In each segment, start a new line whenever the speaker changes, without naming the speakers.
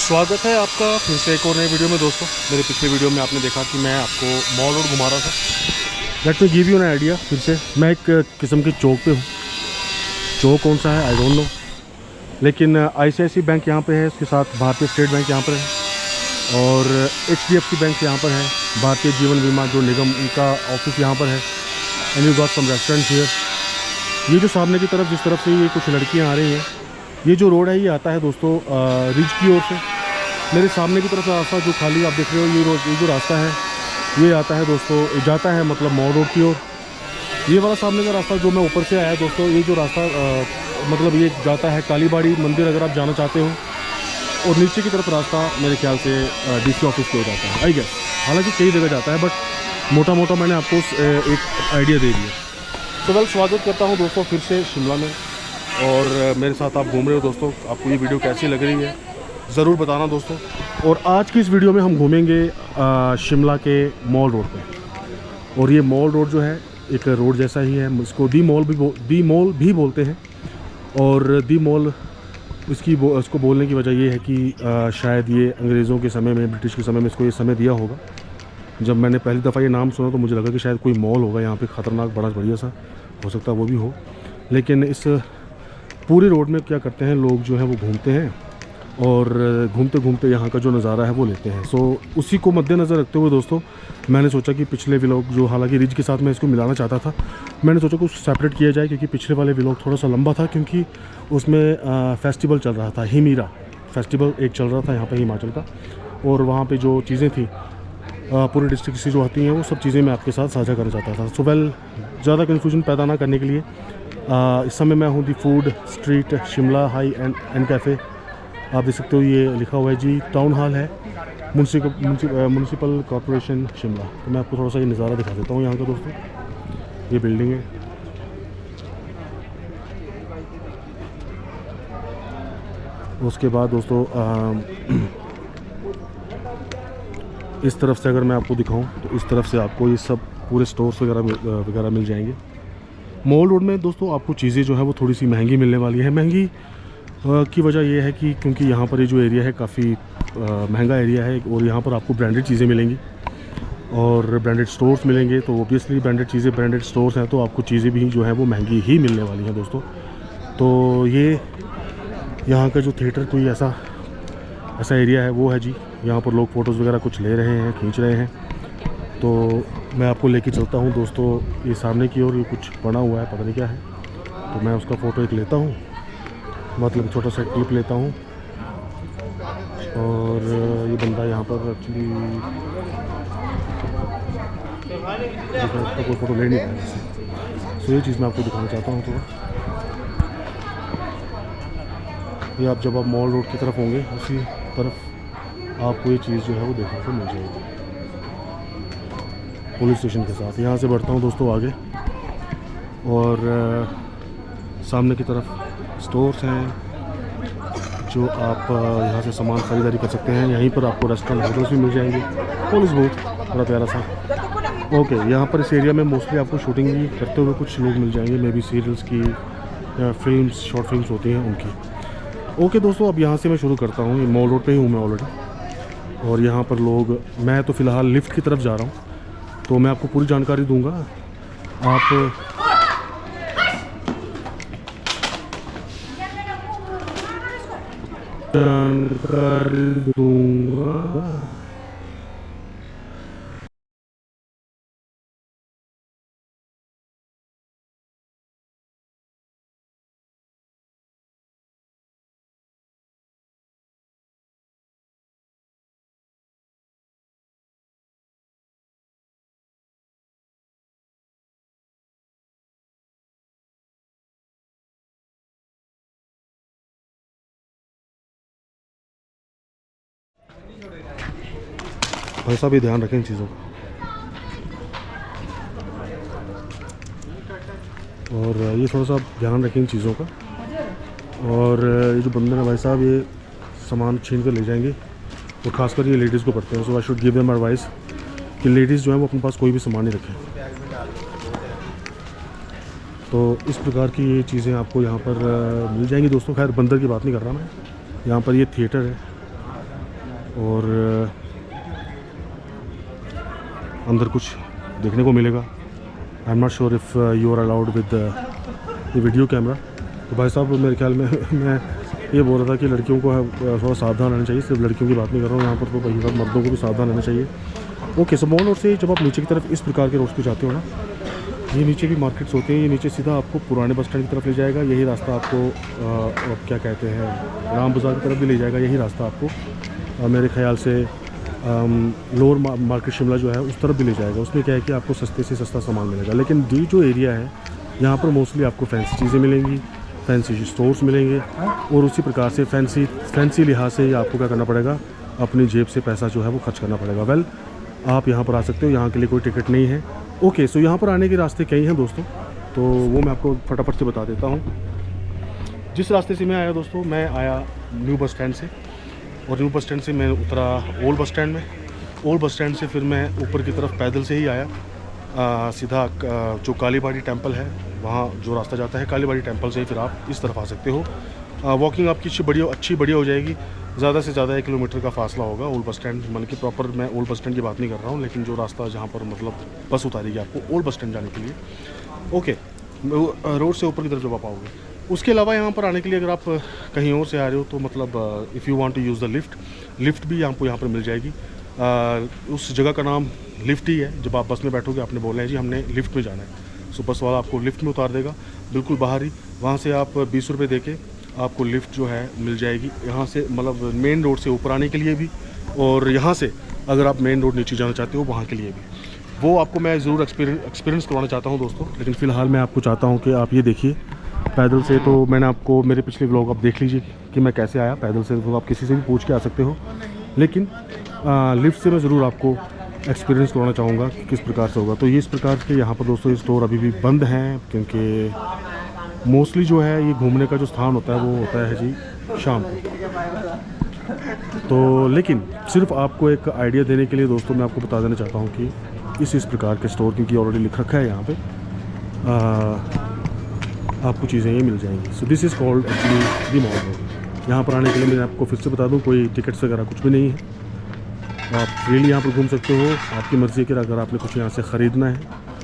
स्वागत है आपका फिर से एक और नई वीडियो में दोस्तों। मेरे पिछले वीडियो में आपने देखा कि मैं आपको मॉल रोड घुमा रहा था। Let me give you an idea. फिर से मैं एक किस्म के चौक पे हूँ। चौक कौन सा है आई डोंट नो, लेकिन ICICI बैंक यहाँ पे है, उसके साथ भारतीय स्टेट बैंक यहाँ पर है और HDFC बैंक यहाँ पर है, भारतीय जीवन बीमा जो निगम उनका ऑफिस यहाँ पर है। And you got some restaurant here. ये जो सामने की तरफ जिस तरफ से ये कुछ लड़कियाँ आ रही हैं, ये जो रोड है ये आता है दोस्तों रिज की ओर से। मेरे सामने की तरफ रास्ता जो खाली आप देख रहे हो, ये जो रास्ता है ये आता है दोस्तों, जाता है मतलब मॉल रोड की ओर। ये वाला सामने का रास्ता जो मैं ऊपर से आया दोस्तों, ये जो रास्ता मतलब ये जाता है कालीबाड़ी मंदिर अगर आप जाना चाहते हो। और नीचे की तरफ रास्ता मेरे ख्याल से DC ऑफिस की ओर जाता है आई गेस। हालांकि कई जगह जाता है बट मोटा मोटा मैंने आपको एक आइडिया दे दिया। तो वेल, स्वागत करता हूँ दोस्तों फिर से शिमला में, और मेरे साथ आप घूम रहे हो दोस्तों। आपको ये वीडियो कैसी लग रही है ज़रूर बताना दोस्तों। और आज की इस वीडियो में हम घूमेंगे शिमला के मॉल रोड पे। और ये मॉल रोड जो है एक रोड जैसा ही है, इसको दी मॉल भी बोलते हैं। और दी मॉल इसको बोलने की वजह ये है कि शायद ये अंग्रेज़ों के समय में, ब्रिटिश के समय में इसको ये समय दिया होगा। जब मैंने पहली दफ़ा ये नाम सुना तो मुझे लगा कि शायद कोई मॉल होगा यहाँ पे, ख़तरनाक बड़ा बढ़िया सा, हो सकता है वो भी हो। लेकिन इस पूरे रोड में क्या करते हैं लोग जो हैं वो घूमते हैं और घूमते घूमते यहाँ का जो नज़ारा है वो लेते हैं। सो उसी को मद्देनज़र रखते हुए दोस्तों मैंने सोचा कि पिछले व्लॉग जो हालांकि रिज के साथ मैं इसको मिलाना चाहता था, मैंने सोचा कि उसको सेपरेट किया जाए, क्योंकि पिछले वाले व्लॉग थोड़ा सा लंबा था, क्योंकि उसमें फेस्टिवल चल रहा था, हिमीरा फेस्टिवल एक चल रहा था यहाँ पर हिमाचल का। और वहाँ पर जो चीज़ें थी पूरे डिस्ट्रिक्ट से जो आती हैं वो सब चीज़ें मैं आपके साथ साझा करना चाहता था। सो वेल, ज़्यादा कन्फ्यूजन पैदा ना करने के लिए इस समय मैं हूँ दी food street Shimla high and cafe. आप देख सकते हो ये लिखा हुआ है जी, टाउन हॉल है म्यूनसिपल कॉरपोरेशन शिमला। तो मैं आपको थोड़ा सा ये नज़ारा दिखा देता हूँ यहाँ का दोस्तों। ये बिल्डिंग है, उसके बाद दोस्तों इस तरफ से अगर मैं आपको दिखाऊं तो इस तरफ से आपको ये सब पूरे स्टोर्स वगैरह मिल जाएंगे। मॉल रोड में दोस्तों आपको चीज़ें जो है वो थोड़ी सी महंगी मिलने वाली है। महंगी की वजह यह है कि क्योंकि यहाँ पर ये जो एरिया है काफ़ी महंगा एरिया है और यहाँ पर आपको ब्रांडेड चीज़ें मिलेंगी और ब्रांडेड स्टोर्स मिलेंगे। तो ओबियसली ब्रांडेड चीज़ें, ब्रांडेड स्टोर्स हैं तो आपको चीज़ें भी जो हैं वो महंगी ही मिलने वाली हैं दोस्तों। तो ये यहाँ का जो थिएटर कोई ऐसा एरिया है वो है जी। यहाँ पर लोग फ़ोटोज़ वगैरह कुछ ले रहे हैं, खींच रहे हैं। तो मैं आपको लेके चलता हूँ दोस्तों ये सामने की ओर। ये कुछ बना हुआ है, पता नहीं क्या है, तो मैं उसका फ़ोटो एक लेता हूँ, मतलब छोटा सा क्लिप लेता हूँ। और ये बंदा यहाँ पर एक्चुअली कोई फ़ोटो ले नहीं पाया जिससे। सो ये चीज़ मैं आपको दिखाना चाहता हूँ थोड़ा। ये आप जब आप मॉल रोड की तरफ होंगे उसी तरफ आपको ये चीज़ जो है वो देखने को मिल जाएगी पुलिस स्टेशन के साथ। यहाँ से बढ़ता हूँ दोस्तों आगे और सामने की तरफ स्टोर्स हैं जो आप यहाँ से सामान ख़रीदारी कर सकते हैं। यहीं पर आपको रेस्टोरेंट होटल्स भी मिल जाएंगे। पुलिस बूथ बड़ा प्यारा सा। ओके, यहाँ पर इस एरिया में मोस्टली आपको शूटिंग भी करते हुए कुछ लोग मिल जाएंगे, मे बी सीरियल्स की या फिल्म्स, शॉर्ट फिल्म्स होती हैं उनकी। ओके दोस्तों, अब यहाँ से मैं शुरू करता हूँ। ये मॉल रोड पे ही हूँ मैं ऑलरेडी, और यहाँ पर लोग, मैं तो फ़िलहाल लिफ्ट की तरफ जा रहा हूँ तो मैं आपको पूरी जानकारी दूंगा। आप जानकारी दूंगा। ऐसा भी ध्यान रखें इन चीज़ों का। और ये थोड़ा सा ध्यान रखें इन चीज़ों का। और ये जो बंदे हैं भाई साहब, ये सामान छीन कर ले जाएंगे और ख़ासकर ये लेडीज़ को पड़ते हैं। So I should give them advice कि लेडीज़ जो है वो अपने पास कोई भी सामान नहीं रखें। तो इस प्रकार की ये चीज़ें आपको यहाँ पर मिल जाएंगी दोस्तों। खैर बंदर की बात नहीं कर रहा मैं, यहाँ पर ये थिएटर है और अंदर कुछ देखने को मिलेगा। I am not sure if you are allowed with the video camera. तो भाई साहब मेरे ख्याल में मैं ये बोल रहा था कि लड़कियों को थोड़ा सावधान रहना चाहिए। सिर्फ लड़कियों की बात नहीं कर रहा हूँ, यहाँ पर तो भाई साहब मर्दों को भी सावधान रहना चाहिए। ओके, सो मॉल रोड से जब आप नीचे की तरफ इस प्रकार के रोड्स पे जाते हो ना, ये नीचे भी मार्केट्स होते हैं, ये नीचे सीधा आपको पुराने बस स्टैंड की तरफ ले जाएगा। यही रास्ता आपको क्या कहते हैं, राम बाज़ार की तरफ भी ले जाएगा। यही रास्ता आपको मेरे ख्याल से लोअर मार्केट शिमला जो है उस तरफ भी ले जाएगा। उसमें क्या है कि आपको सस्ते से सस्ता सामान मिलेगा। लेकिन ये जो एरिया है यहाँ पर मोस्टली आपको फैंसी चीज़ें मिलेंगी, फैंसी स्टोर्स मिलेंगे, और उसी प्रकार से फैंसी लिहाज से आपको क्या करना पड़ेगा, अपनी जेब से पैसा जो है वो खर्च करना पड़ेगा। वेल, आप यहाँ पर आ सकते हो, यहाँ के लिए कोई टिकट नहीं है। ओके, सो यहाँ पर आने के रास्ते कई हैं दोस्तों, तो वो मैं आपको फटाफट से बता देता हूँ। जिस रास्ते से मैं आया दोस्तों, मैं आया न्यू बस स्टैंड से, और न्यू बस स्टैंड से मैं उतरा ओल्ड बस स्टैंड में। ओल्ड बस स्टैंड से फिर मैं ऊपर की तरफ पैदल से ही आया सीधा जो कालीबाड़ी टेम्पल है वहाँ जो रास्ता जाता है, कालीबाड़ी टेम्पल से ही फिर आप इस तरफ आ सकते हो। वॉकिंग आपकी अच्छी बढ़िया हो जाएगी। ज़्यादा से ज़्यादा 1 किलोमीटर का फासला होगा ओल्ड बस स्टैंड, मतलब कि प्रॉपर मैं ओल्ड बस स्टैंड की बात नहीं कर रहा हूँ, लेकिन जो रास्ता जहाँ पर मतलब बस उतारेगी आपको ओल्ड बस स्टैंड जाने के लिए। ओके, रोड से ऊपर की तरफ जब आप आओगे। उसके अलावा यहाँ पर आने के लिए अगर आप कहीं और से आ रहे हो तो मतलब if you want to use the lift भी आपको यहाँ पर मिल जाएगी। उस जगह का नाम लिफ्ट ही है। जब आप बस में बैठोगे आपने बोलना है जी हमने लिफ्ट में जाना है, सो बस वाला आपको लिफ्ट में उतार देगा बिल्कुल बाहर ही। वहाँ से आप 20 रुपये दे के आपको लिफ्ट जो है मिल जाएगी यहाँ से, मतलब मेन रोड से ऊपर आने के लिए भी, और यहाँ से अगर आप मेन रोड नीचे जाना चाहते हो वहाँ के लिए भी। वो आपको मैं ज़रूर एक्सपीरियंस करवाना चाहता हूँ दोस्तों। लेकिन फ़िलहाल मैं आपको चाहता हूँ कि आप ये देखिए पैदल से। तो मैंने आपको मेरे पिछले व्लॉग आप देख लीजिए कि मैं कैसे आया पैदल से, तो आप किसी से भी पूछ के आ सकते हो। लेकिन लिफ्ट से मैं ज़रूर आपको एक्सपीरियंस करवाना चाहूँगा कि किस प्रकार से होगा। तो ये इस प्रकार के यहाँ पर दोस्तों ये स्टोर अभी भी बंद हैं, क्योंकि मोस्टली जो है ये घूमने का जो स्थान होता है वो होता है जी शाम को। तो लेकिन सिर्फ आपको एक आइडिया देने के लिए दोस्तों मैं आपको बता देना चाहता हूँ कि इस प्रकार के स्टोर, क्योंकि ऑलरेडी लिख रखा है यहाँ पे, आपको चीज़ें ये मिल जाएंगी। So this is called actually the mall road. यहाँ पर आने के लिए मैं आपको फिर से बता दूँ कोई टिकट्स वगैरह कुछ भी नहीं है, आप फ्रीली यहाँ पर घूम सकते हो। आपकी मर्ज़ी के अगर आपने कुछ यहाँ से ख़रीदना है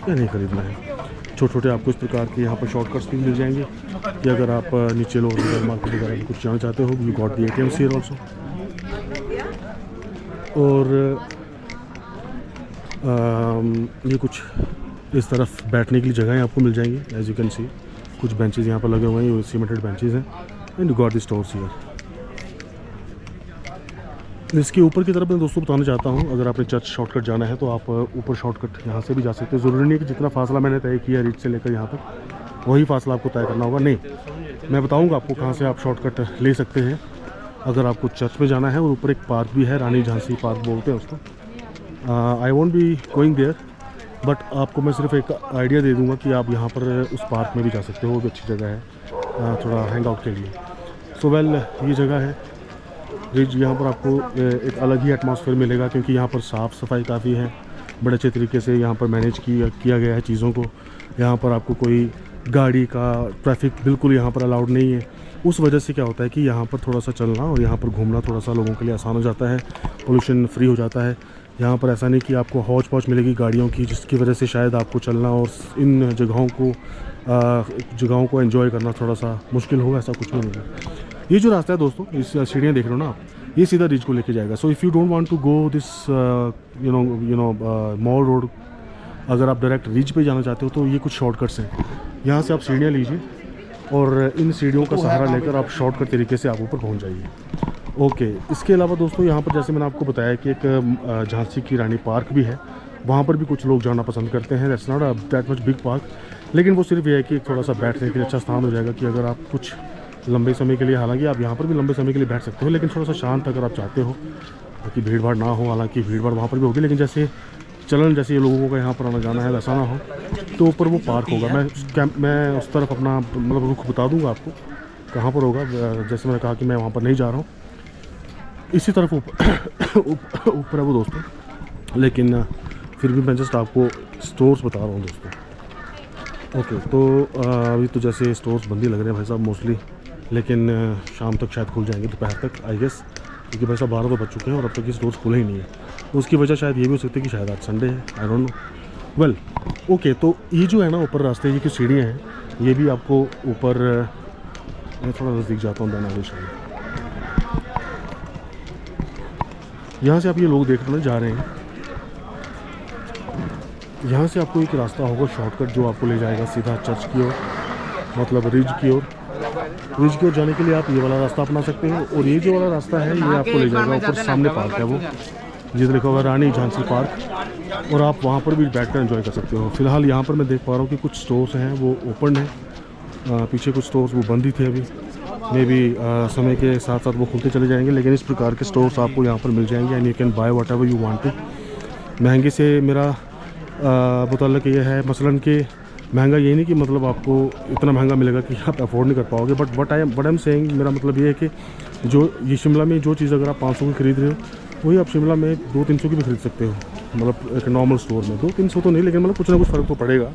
या नहीं ख़रीदना है। छोटे छोटे आपको इस प्रकार के यहाँ पर शॉर्टकट्स भी मिल जाएंगे कि अगर आप नीचे लोग मार्केट वगैरह में कुछ जाना चाहते हो, you got the ATMs here also. और ये कुछ इस तरफ बैठने के लिए जगहें आपको मिल जाएंगी। एज यू कैन सी कुछ बेंचेस यहाँ पर लगे हुए हैं, ये सीमेंटेड बेंचेस हैं, and you got the stores here. इसके ऊपर की तरफ मैं दोस्तों बताना चाहता हूँ, अगर आपने चर्च शॉर्टकट जाना है तो आप ऊपर शॉर्टकट यहाँ से भी जा सकते हो। ज़रूरी नहीं कि जितना फासला मैंने तय किया रीच से लेकर यहाँ तक वही फासला आपको तय करना होगा, नहीं। मैं बताऊँगा आपको कहाँ से आप शॉर्टकट ले सकते हैं अगर आपको चर्च में जाना है। और ऊपर एक पार्क भी है, रानी झांसी पार्क बोलते हैं उसको। I won't be going there, but आपको मैं सिर्फ एक आइडिया दे दूँगा कि आप यहाँ पर उस पार्क में भी जा सकते हो, वो भी अच्छी जगह है थोड़ा हैंग आउट के लिए। सो वेल, ये जगह है रिज। यहाँ पर आपको एक अलग ही एटमॉस्फेयर मिलेगा, क्योंकि यहाँ पर साफ़ सफाई काफ़ी है, बड़े अच्छे तरीके से यहाँ पर मैनेज किया गया है चीज़ों को। यहाँ पर आपको कोई गाड़ी का ट्रैफिक बिल्कुल यहाँ पर अलाउड नहीं है। उस वजह से क्या होता है कि यहाँ पर थोड़ा सा चलना और यहाँ पर घूमना थोड़ा सा लोगों के लिए आसान हो जाता है, पोल्यूशन फ्री हो जाता है। यहाँ पर ऐसा नहीं कि आपको हौच पौच मिलेगी गाड़ियों की, जिसकी वजह से शायद आपको चलना और इन जगहों को एंजॉय करना थोड़ा सा मुश्किल होगा, ऐसा कुछ नहीं है। ये जो रास्ता है दोस्तों, इस सीढ़ियाँ देख रहे हो ना आप, ये सीधा रिज को लेके जाएगा। So if you don't want to go this you know Mall Road, अगर आप डायरेक्ट रिज पे जाना चाहते हो तो ये कुछ शॉर्टकट्स हैं। यहाँ से आप सीढ़ियाँ लीजिए और इन सीढ़ियों का सहारा लेकर आप शॉर्टकट तरीके से आप ऊपर पहुँच जाइए। ओके, इसके अलावा दोस्तों यहाँ पर जैसे मैंने आपको बताया कि एक झांसी की रानी पार्क भी है, वहाँ पर भी कुछ लोग जाना पसंद करते हैं। That's not that much big park, लेकिन वो सिर्फ ये है कि थोड़ा सा बैठने के लिए अच्छा स्थान हो जाएगा कि अगर आप कुछ लंबे समय के लिए, हालांकि आप यहाँ पर भी लंबे समय के लिए बैठ सकते हो, लेकिन थोड़ा सा शांत अगर आप चाहते हो ताकि भीड़ भाड़ ना हो, हालांकि भीड़ भाड़ वहाँ पर भी होगी, लेकिन जैसे चलन जैसे ये लोगों का यहाँ पर आना जाना है वैसा ना हो, तो ऊपर वो पार्क होगा। मैं उस तरफ अपना मतलब रुख बता दूँगा आपको कहाँ पर होगा। जैसे मैंने कहा कि मैं वहाँ पर नहीं जा रहा हूँ, इसी तरफ ऊपर है वो दोस्तों, लेकिन फिर भी मैं जस्ट आपको स्टोर्स बता रहा हूँ दोस्तों। ओके, तो अभी तो जैसे स्टोर्स बंद ही लग रहे हैं भाई साहब मोस्टली, लेकिन शाम तक शायद खुल जाएंगे, दोपहर तक आई गेस। क्योंकि भाई साहब 12 तो बज चुके हैं और अब तक ये स्टोर्स खुले ही नहीं है। तो उसकी वजह शायद ये भी हो सकती है कि शायद आज संडे है, I don't know. Well okay, तो ये जो है ना ऊपर रास्ते ये की सीढ़ियाँ हैं, ये भी आपको ऊपर, मैं थोड़ा नज़दीक जाता हूँ बैनाली शायद, यहाँ से आप ये लोग देख रहे हैं जा रहे हैं, यहाँ से आपको एक रास्ता होगा शॉर्टकट जो आपको ले जाएगा सीधा चर्च की ओर, मतलब रिज की ओर। रिज की ओर जाने के लिए आप ये वाला रास्ता अपना सकते हो, और ये जो वाला रास्ता है ये आपको ले जाएगा ऊपर, सामने पार्क है वो जिधर लिखा हुआ रानी झांसी पार्क, और आप वहाँ पर भी बैठकर एंजॉय कर सकते हो। फिलहाल यहाँ पर मैं देख पा रहा हूँ कि कुछ स्टोर्स हैं वो ओपन हैं, पीछे कुछ स्टोर्स वो बंद ही थे अभी, मे बी समय के साथ साथ वो खुलते चले जाएंगे, लेकिन इस प्रकार के स्टोर्स आपको यहाँ पर मिल जाएंगे and you can buy whatever you want to. महंगे से मेरा मुतल्लक ये है मसलन कि महंगा ये नहीं कि मतलब आपको इतना महंगा मिलेगा कि आप अफोर्ड नहीं कर पाओगे, but what I am saying, मेरा मतलब ये है कि जो ये शिमला में जो चीज़ अगर आप 500 की खरीद रहे हो वही आप शिमला में 200-300 की भी खरीद सकते हो, मतलब एक नॉर्मल स्टोर में 200-300 तो नहीं, लेकिन मतलब कुछ ना कुछ फ़र्क तो पड़ेगा।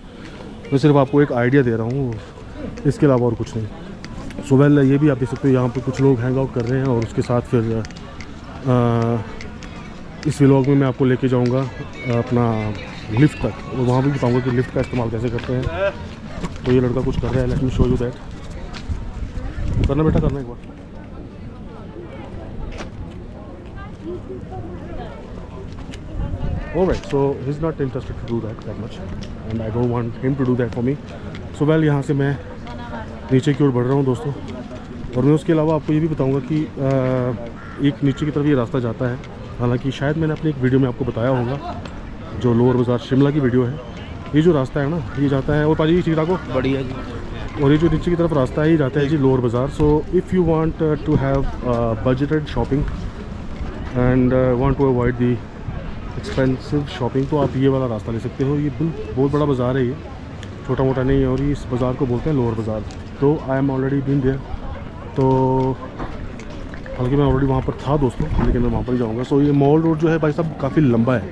मैं सिर्फ आपको एक आइडिया दे रहा हूँ, इसके अलावा और कुछ नहीं। सो वेल ये भी आप देख सकते हो, यहाँ पर कुछ लोग हैंग आउट कर रहे हैं, और उसके साथ फिर इस व्लॉग में मैं आपको लेके जाऊँगा अपना लिफ्ट तक, और वहाँ भी बताऊँगा कि लिफ्ट का इस्तेमाल कैसे करते हैं। तो ये लड़का कुछ कर रहा है, let me show you that. करना बेटा, करना एक बार। Alright, so he's not interested to do that much, and I don't want him to do that for me. So well, यहाँ से मैं नीचे की ओर बढ़ रहा हूँ दोस्तों, और मैं उसके अलावा आपको ये भी बताऊँगा कि एक नीचे की तरफ ये रास्ता जाता है, हालांकि शायद मैंने अपनी एक वीडियो में आपको बताया होगा, जो लोअर बाज़ार शिमला की वीडियो है। ये जो रास्ता है ना ये जाता है, और पाजी ठीक ठाक हो, बढ़िया जी। और ये जो नीचे की तरफ रास्ता है ये जाता है जी Lower Bazaar. So if you want to have budgeted shopping and want to avoid the expensive shopping, तो आप ये वाला रास्ता ले सकते हो। ये बहुत बड़ा बाज़ार है, ये छोटा मोटा नहीं है, और इस बाज़ार को बोलते हैं लोअर बाज़ार। तो I am already been there, तो हालांकि मैं ऑलरेडी वहाँ पर था दोस्तों, लेकिन मैं वहाँ पर ही जाऊँगा। सो ये मॉल रोड जो है भाई साहब काफ़ी लंबा है,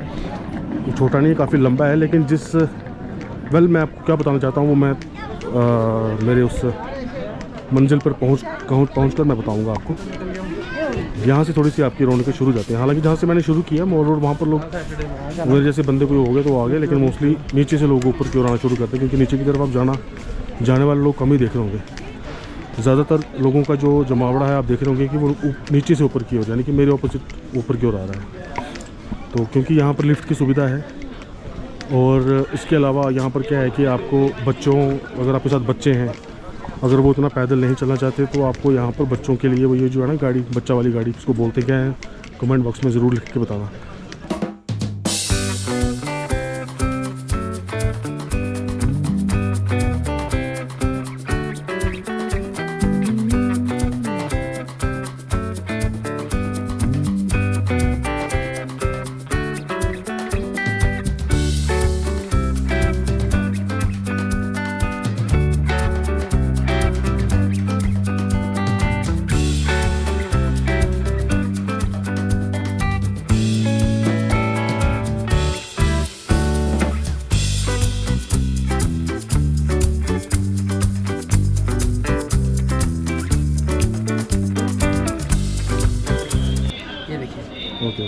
ये छोटा नहीं है, काफ़ी लंबा है, लेकिन जिस वेल मैं आपको क्या बताना चाहता हूँ वो मैं मेरे उस मंजिल पर पहुँच कर मैं बताऊँगा आपको। यहाँ से थोड़ी सी आपकी रौनकें शुरू जाती हैं, हालांकि जहाँ से मैंने शुरू किया मॉल रोड वहाँ पर लोग मेरे जैसे बंदे कोई हो गए तो आ गए, लेकिन मोस्टली नीचे से लोग ऊपर की ओर आना शुरू करते हैं, क्योंकि नीचे की तरफ आप जाने वाले लोग कम ही देख रहे होंगे। ज़्यादातर लोगों का जो जमावड़ा है आप देख रहे होंगे कि वो नीचे से ऊपर की ओर, यानी कि मेरे ऑपोजिट ऊपर की ओर आ रहा है। तो क्योंकि यहाँ पर लिफ्ट की सुविधा है, और इसके अलावा यहाँ पर क्या है कि आपको बच्चों, अगर आपके साथ बच्चे हैं, अगर वो इतना पैदल नहीं चलना चाहते, तो आपको यहाँ पर बच्चों के लिए वो ये जो है ना गाड़ी, बच्चा वाली गाड़ी, उसको बोलते क्या है, कमेंट बॉक्स में ज़रूर लिख के बताना। ओके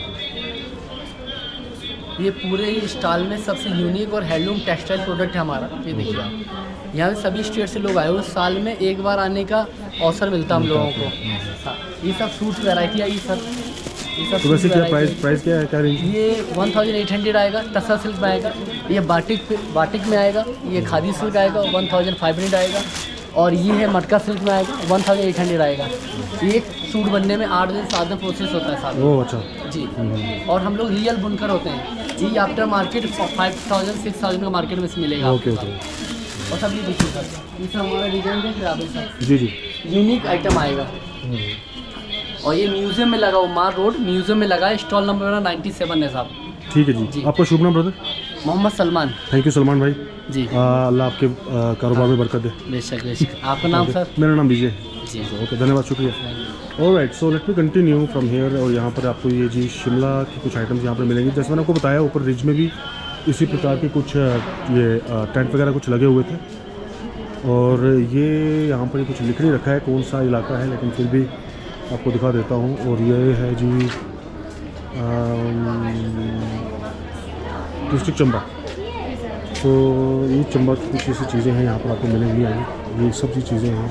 ये पूरे ही स्टॉल में सबसे यूनिक और हैंडलूम टेक्सटाइल प्रोडक्ट है हमारा। ये देखिए आप, यहाँ पे सभी स्टेट से लोग आए हुए, साल में एक बार आने का अवसर मिलता है हम लोगों को। हाँ, ये सब सूट वैरायटी है, ये सब
तो वैसे क्या प्राइस क्या है, क्या रेंज?
ये 1800 आएगा, टसा सिल्क में आएगा, ये बाटिक में आएगा, ये खादी सिल्क आएगा 1500 आएगा, और ये है मटका सिल्क में आएगा 1800 आएगा। एक सूट बनने में 8 दिन 7 दिन प्रोसेस होता है साथ।
ओह अच्छा
जी। और हम लोग रियल बुनकर होते हैं, ये आफ्टर मार्केट 5000-6000 का मार्केट में से मिलेगा।
Okay okay.
और सब ये देखिए सर, ये सब हमारा डिजाइन देख रहे हैं आप,
जी जी,
यूनिक आइटम आएगा। और ये म्यूजियम में लगा, वो मार रोड म्यूजियम में लगा है, स्टॉल नंबर 97 है साहब।
ठीक है जी। आपका शुभ नाम brother?
Mohammad Salman.
Thank you Salman भाई
जी।
अल्लाह आपके कारोबार में बरकत दे।
बेशक बेशक। आपका नाम सर?
मेरा नाम विजय
जी।
ओके, धन्यवाद, शुक्रिया। Alright, so let me continue from here. और यहाँ पर आपको ये जी शिमला की कुछ आइटम्स यहाँ पर मिलेंगे, जैसे मैंने आपको बताया ऊपर रिज में भी इसी प्रकार के कुछ ये टेंट वगैरह कुछ लगे हुए थे। और ये यहाँ पर कुछ लिख नहीं रखा है कौन सा इलाका है, लेकिन फिर भी आपको दिखा देता हूँ। और ये है जी डिस्ट्रिक्ट चंबा। तो ये चंबा की कुछ ऐसी चीज़ें हैं यहाँ पर आपको मिलेंगी। ये सब चीज़ें हैं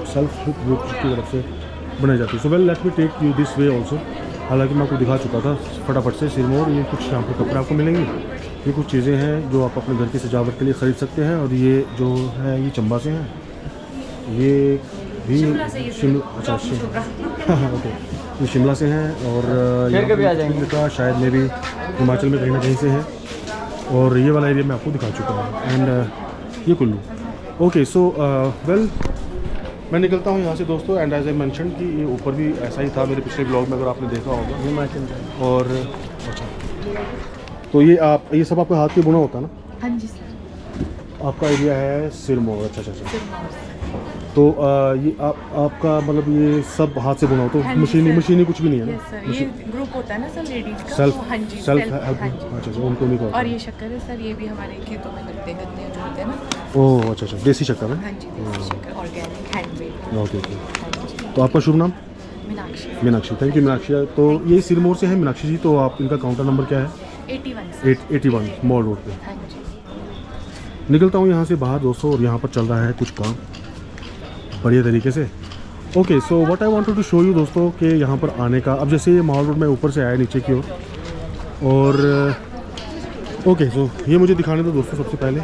सेल्फ ग्रुप की तरफ से बनाई जाती है। So well let me take you this way also. हालांकि मैं आपको दिखा चुका था फटाफट से सिरमौर। ये कुछ यहाँ पर कपड़े आपको मिलेंगे। ये कुछ चीज़ें हैं जो आप अपने घर की सजावट के लिए ख़रीद सकते हैं। और ये जो है ये चंबा से हैं। ये भी अच्छा ओके, ये शिमला से हैं। और का शायद में भी हिमाचल में कहीं ना कहीं से हैं। और ये वाला एरिया मैं आपको दिखा चुका हूँ। एंड ये कुल्लू। ओके सो वेल मैं निकलता हूँ यहाँ से दोस्तों। एंड एज आई मेंशन कि ये ऊपर भी ऐसा ही था मेरे पिछले ब्लॉग में, अगर आपने देखा होगा हिमाचल। और अच्छा, तो ये सब आपके हाथ के बुना होता है ना?
हाँ जी सर।
आपका एरिया है सिरमौर। अच्छा। तो ये आपका मतलब ये सब हाथ से बुना हो, तो मशीनी कुछ भी नहीं है ना?
सर ये ग्रुप होता है ना सर लेडीज का।
सेल्फ
हाँ जी
सेल्फ हेल्प। अच्छा उनको नहीं कहते।
और ये शक्कर है सर, ये भी हमारे खेतों में लगते गन्ने जो होते हैं ना।
ओह अच्छा, देसी शक्कर है।
हाँ जी देसी शक्कर, ऑर्गेनिक, हैंडमेड।
ओके। तो आपका शुभ नाम?
मीनाक्षी।
Thank you Meenakshi. तो ये सिरमौर से है मीनाक्षी जी। तो आप इनका काउंटर नंबर क्या है? 81 मॉल रोड पे।
हाँ जी।
निकलता हूँ यहाँ से बाहर दोस्तों। और यहाँ पर चल रहा है कुछ काम बढ़िया तरीके से। Okay so what I wanted to show you दोस्तों कि यहाँ पर आने का, अब जैसे ये मॉल रोड में ऊपर से आया नीचे की ओर। और ओके सो ये मुझे दिखाने दो दोस्तों। सबसे पहले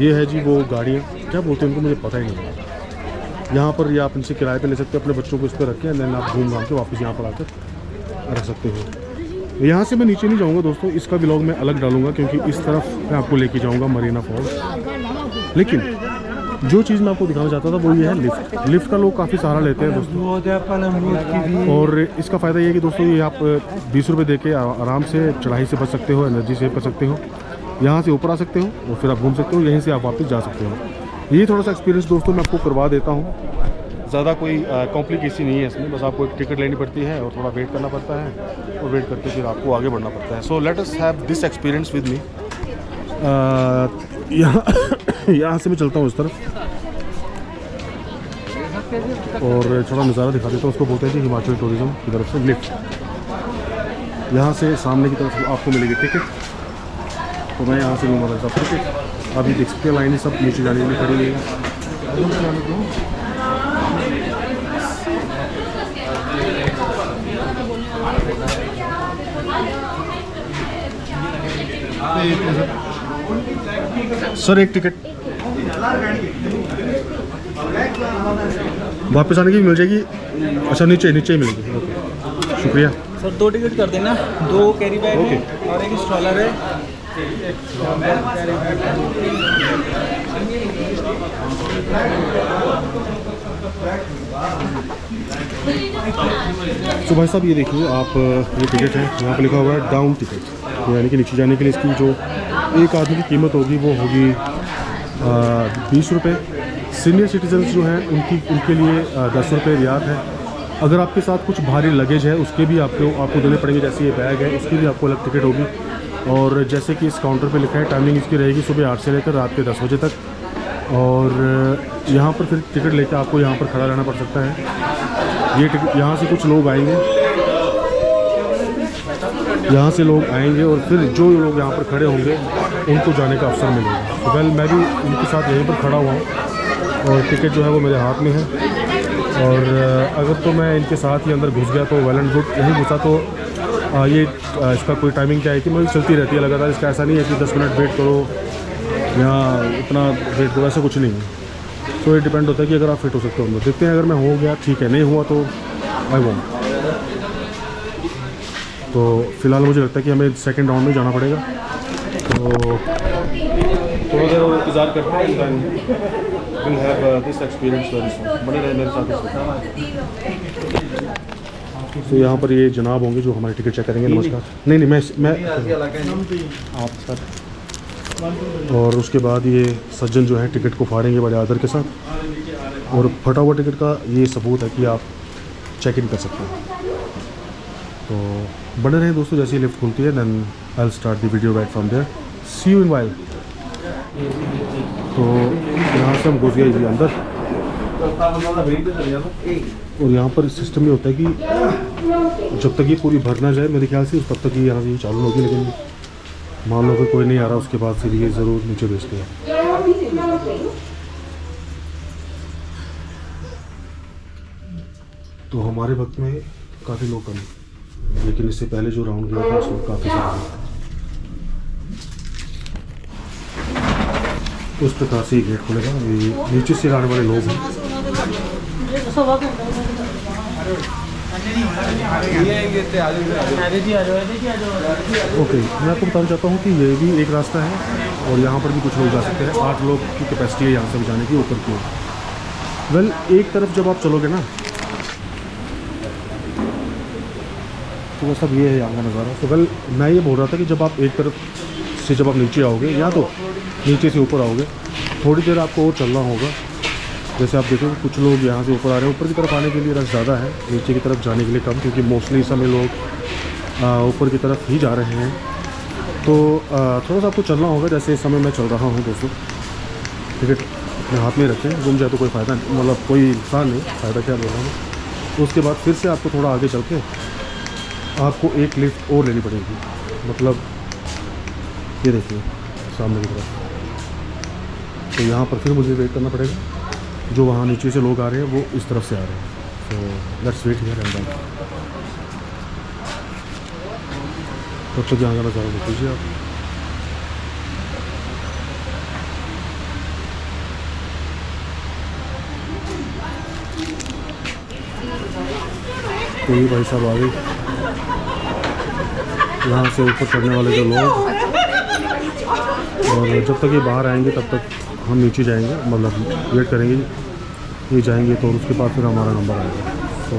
ये है जी वो गाड़ियाँ, क्या बोलते हैं उनको मुझे पता ही नहीं है। यहाँ पर ये आप इनसे किराए पे ले सकते हो, अपने बच्चों को इस पर रख के देन आप घूम घाम के वापस यहाँ पर आकर रख सकते हो। यहाँ से मैं नीचे नहीं जाऊँगा दोस्तों, इसका व्लॉग मैं अलग डालूंगा क्योंकि इस तरफ मैं आपको लेके जाऊँगा मरीना फॉल्स। लेकिन जो चीज़ मैं आपको दिखाना चाहता था वो ये है लिफ्ट का लोग काफ़ी सहारा लेते हैं दोस्तों। और इसका फ़ायदा ये है कि दोस्तों ये आप 20 रुपये दे के आराम से चढ़ाई से बच सकते हो, एनर्जी सेव कर सकते हो। यहाँ से ऊपर आ सकते हो और फिर आप घूम सकते हो, यहीं से आप वापस जा सकते हो। ये थोड़ा सा एक्सपीरियंस दोस्तों मैं आपको करवा देता हूँ। ज़्यादा कोई कॉम्प्लिकेशन नहीं है इसमें, बस आपको एक टिकट लेनी पड़ती है और थोड़ा वेट करना पड़ता है और वेट करके फिर आपको आगे बढ़ना पड़ता है। So let us have this experience with me. यहाँ से मैं चलता हूँ इस तरफ और थोड़ा नज़ारा दिखा देता हूँ। उसको बोलते हैं कि हिमाचल टूरिज़्म की तरफ से लिफ्ट। यहाँ से सामने की तरफ आपको मिलेगी टिकट, तो मैं यहाँ से लूँगा मेरे साथ टिकट। अभी देख सकते हैं लाइन सब नीचे जाने के लिए खड़ी हुई है। सर एक टिकट वापस आने की मिल जाएगी? अच्छा नीचे ही मिलेगी। ओके शुक्रिया
सर। 2 टिकट कर देना, 2 कैरी बैग
ओके।
और एक स्ट्रॉलर है।
तो भाई साहब ये देखिए आप, ये टिकट है, यहाँ पर लिखा हुआ है डाउन टिकट। तो यानी कि नीचे जाने के लिए इसकी जो एक आदमी की कीमत होगी वो होगी 20 रुपये। सीनियर सिटीजन्स जो हैं उनके लिए 10 रुपये रियायत है। अगर आपके साथ कुछ भारी लगेज है उसके भी आपको देने पड़ेंगे, जैसे ये बैग है उसकी भी आपको अलग टिकट होगी। और जैसे कि इस काउंटर पे लिखा है टाइमिंग इसकी रहेगी सुबह 8 से लेकर रात के 10 बजे तक। और यहाँ पर फिर टिकट लेकर आपको यहाँ पर खड़ा रहना पड़ सकता है। ये टिकट यहाँ से कुछ लोग आएंगे, यहाँ से लोग आएंगे और फिर जो लोग यहाँ पर खड़े होंगे उनको जाने का अवसर मिलेगा। तो वेल मैं भी उनके साथ यहीं पर खड़ा हुआ हूँ और टिकट जो है वो मेरे हाथ में है। और अगर तो मैं इनके साथ ही अंदर घुस गया तो वेल एंड गुड, नहीं घुसा तो ये इसका कोई टाइमिंग क्या है कि मतलब चलती रहती है लगातार। इसका ऐसा नहीं है कि 10 मिनट वेट करो या इतना वेट करो, ऐसा कुछ नहीं है। तो ये डिपेंड होता है कि अगर आप फिट हो सकते हो अंदर। देखते हैं अगर मैं हो गया ठीक है, नहीं हुआ तो आई वॉन्ट। तो फिलहाल मुझे लगता है कि हमें सेकंड राउंड में जाना पड़ेगा, तो थोड़ा देर और इंतज़ार करते हैं। Then will have this experience very soon. बने रहे मेरे साथ। तो यहाँ पर ये जनाब होंगे जो हमारी टिकट चेक करेंगे। नमस्कार। नहीं मैं आप सर। और उसके बाद ये सज्जन जो है टिकट को फाड़ेंगे बड़े आदर के साथ। और फटा हुआ टिकट का ये सबूत है कि आप चेक इन कर सकते हैं। तो बने रहें दोस्तों, जैसे ही लिफ्ट खुलती है then I will start the video right from there. See you in while. तो यहाँ से हम घुस गए जी अंदर और यहाँ पर सिस्टम ये होता है कि जब तक ये पूरी भर ना जाए मेरे ख्याल से तब तक ये यहाँ से चालू होगी, लेकिन मान लो कि कोई नहीं आ रहा उसके बाद फिर ये ज़रूर नीचे भेजते हैं। तो हमारे वक्त में काफ़ी लोग कम, लेकिन इससे पहले जो राउंड गया था उसमें काफ़ी सारे। उस प्रकार से ये गेट खुलेगा। ये नीचे से आने वाले लोग हैं। ओके, मैं आपको बताना चाहता हूँ कि ये भी एक रास्ता है और यहाँ पर भी कुछ लोग जा सकते हैं। 8 लोग की कैपेसिटी है यहाँ से जाने की ऊपर की। वेल, एक तरफ जब आप चलोगे ना तो वो सब ये है यहाँ का नज़ारा। तो वेल, मैं ये बोल रहा था कि जब आप एक तरफ से जब आप नीचे आओगे या तो नीचे से ऊपर आओगे, थोड़ी देर आपको और चलना होगा। जैसे आप देखोगे कुछ लोग यहाँ से ऊपर आ रहे हैं। ऊपर की तरफ आने के लिए रश ज़्यादा है, नीचे की तरफ जाने के लिए कम, क्योंकि मोस्टली इस समय लोग ऊपर की तरफ ही जा रहे हैं। तो थोड़ा सा आपको चलना होगा। जैसे इस समय मैं चल रहा हूँ दोस्तों, टिकट अपने हाथ में रखें, गुम जाए तो कोई फ़ायदा नहीं, मतलब कोई नुकसान नहीं, फ़ायदा क्या बोल रहा हूँ। तो उसके बाद फिर से आपको थोड़ा आगे चल के आपको एक लिफ्ट और लेनी पड़ेगी। मतलब ये देखिए सामने की तरफ, तो यहाँ पर फिर मुझे वेट करना पड़ेगा। जो वहाँ नीचे से लोग आ रहे हैं वो इस तरफ से आ रहे हैं। तो let's wait here and then. तब तक यहाँ का नज़ारा देख लीजिए आप। तो ये भाई साहब आ गए यहाँ से ऊपर चढ़ने वाले जो लोग, और जब तक ये बाहर आएंगे तब तक हम नीचे जाएंगे, मतलब वेट करेंगे ये जाएंगे तो उसके बाद फिर हमारा नंबर आएगा। तो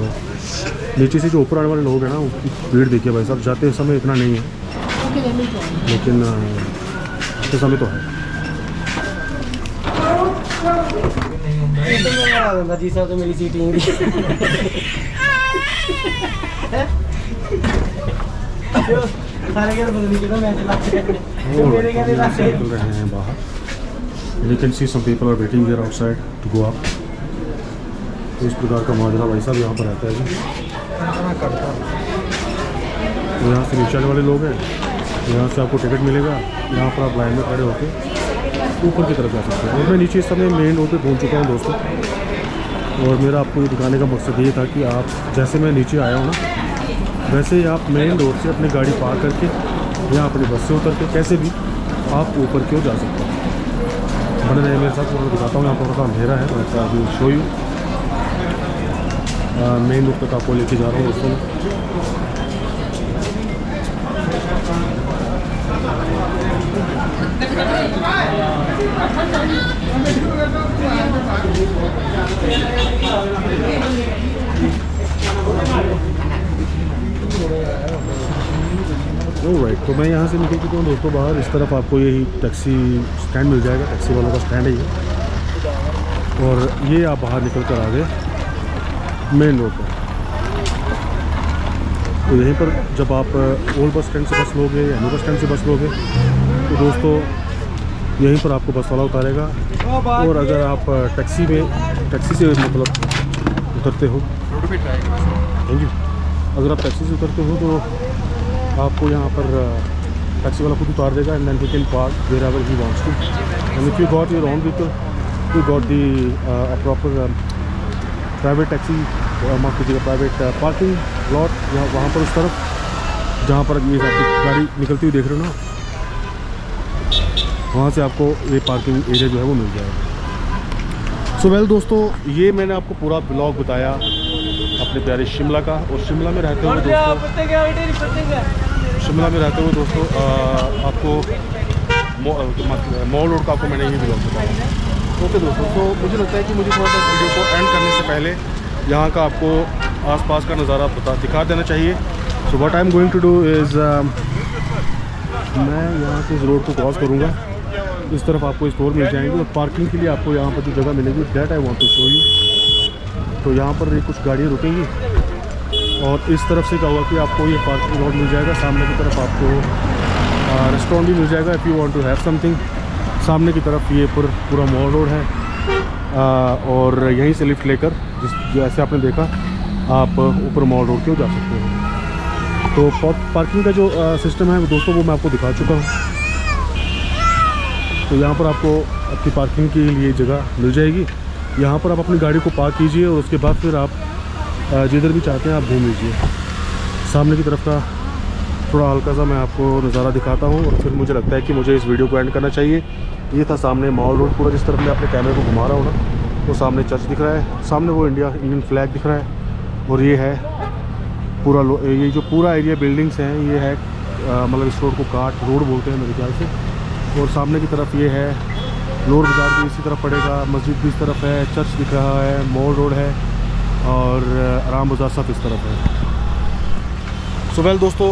नीचे से जो ऊपर आने वाले लोग हैं ना, उसकी भीड़ देखिए भाई साहब। जाते समय इतना नहीं है, लेकिन आते समय तो है।
जी साहब, तो मेरी सीटिंग
निकल रहे हैं बाहर। You can see some people are waiting here outside to go up। तो इस प्रकार का माजरा भाई साहब यहाँ पर रहता है जी। तो यहाँ से नीचे आने वाले लोग हैं, यहाँ से आपको टिकट मिलेगा, यहाँ पर आप लाइन में खड़े होकर ऊपर की तरफ जा सकते हैं। और मैं नीचे इस समय मेन रोड पे पहुँच चुका हूँ दोस्तों, और मेरा आपको ये दिखाने का मकसद ये था कि आप जैसे मैं नीचे आया हूँ ना, वैसे ही आप मेन रोड से अपनी गाड़ी पार करके या अपनी बस से उतर के कैसे भी आप ऊपर की ओर जा सकते हैं। बने रहे मेरे साथ, मैं दिखाता हूँ। यहाँ पर थोड़ा अंधेरा है, मैं अभी शो यू मेन रोड तक आपको लेके जा रहा हूँ दोस्तों। राइट, तो मैं यहाँ से निकल चुका हूँ दोस्तों बाहर। इस तरफ आपको यही टैक्सी स्टैंड मिल जाएगा, टैक्सी वालों का स्टैंड है ये। और ये आप बाहर निकल कर आ गए मेन रोड पर। तो यहीं पर जब आप ओल्ड बस स्टैंड से बस लोगे या न्यू बस स्टैंड से बस लोगे तो दोस्तों यहीं पर आपको बस वाला उतारेगा। और अगर आप टैक्सी से मतलब उतरते हो, थैंक यू, अगर आप टैक्सी से उतरते हो तो आपको यहाँ पर टैक्सी वाला खुद उतार देगा। And then you can park wherever he wants to. And if you got your own vehicle, you got the proper private taxi, माफ कीजिएगा, प्राइवेट पार्किंग लॉट वहाँ पर उस तरफ जहाँ पर ये आपकी गाड़ी निकलती हुई देख रहे हो ना, वहाँ से आपको ये पार्किंग एरिया जो है वो मिल जाएगा। सो वेल दोस्तों, ये मैंने आपको पूरा ब्लॉग बताया अपने प्यारे शिमला का। और शिमला में रहते हुए दोस्तों आपको मॉल रोड का आपको मैंने ये ब्लॉग बताया। ओके दोस्तों, तो मुझे लगता है कि मुझे थोड़ा सा वीडियो को एंड करने से पहले यहाँ का आपको आसपास का नज़ारा दिखा देना चाहिए। So what I am going to do is मैं यहाँ से इस रोड को क्रॉस करूँगा, इस तरफ आपको स्टोर मिल जाएंगे और पार्किंग के लिए आपको यहाँ पर जो जगह मिलेगी that I want to show you. तो यहाँ पर कुछ गाड़ियाँ रुकेंगी और इस तरफ से क्या होगा कि आपको ये पार्किंग रोड मिल जाएगा। सामने की तरफ आपको रेस्टोरेंट भी मिल जाएगा if you want to have something. सामने की तरफ ये पूरा मॉल रोड है और यहीं से लिफ्ट लेकर जैसे आपने देखा आप ऊपर मॉल रोड के जा सकते हो। तो पार्किंग का जो सिस्टम है दोस्तों वो मैं आपको दिखा चुका हूँ। तो यहाँ पर आपको आपकी पार्किंग के लिए जगह मिल जाएगी। यहाँ पर आप अपनी गाड़ी को पार्क कीजिए और उसके बाद फिर आप जिधर भी चाहते हैं आप घूम लीजिए। सामने की तरफ का थोड़ा हल्का सा मैं आपको नज़ारा दिखाता हूँ और फिर मुझे लगता है कि मुझे इस वीडियो को एंड करना चाहिए। ये था सामने मॉल रोड पूरा, जिस तरफ मैं अपने कैमरे को घुमा रहा हूँ ना, वो सामने चर्च दिख रहा है, सामने वो इंडियन फ्लैग दिख रहा है। और ये है पूरा ये जो पूरा एरिया बिल्डिंग्स हैं ये है मतलब इस रोड को काट रोड बोलते हैं मेरे ख्याल से। और सामने की तरफ ये है लोअर बाज़ार भी इसी तरफ पड़ेगा, मस्जिद भी इस तरफ है, चर्च दिख रहा है, मॉल रोड है और आराम बाज़ार सब इस तरफ है। सो वेल दोस्तों,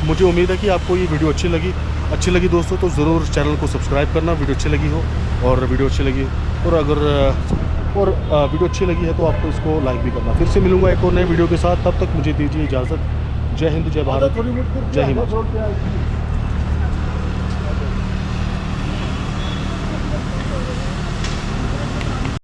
मुझे उम्मीद है कि आपको ये वीडियो अच्छी लगी दोस्तों, तो ज़रूर चैनल को सब्सक्राइब करना वीडियो अच्छी लगी हो। और वीडियो अच्छी लगी और अगर वीडियो अच्छी लगी है तो आपको इसको लाइक भी करना। फिर से मिलूँगा एक और नए वीडियो के साथ, तब तक मुझे दीजिए इजाज़त। जय हिंद, जय भारत, जय हिंद।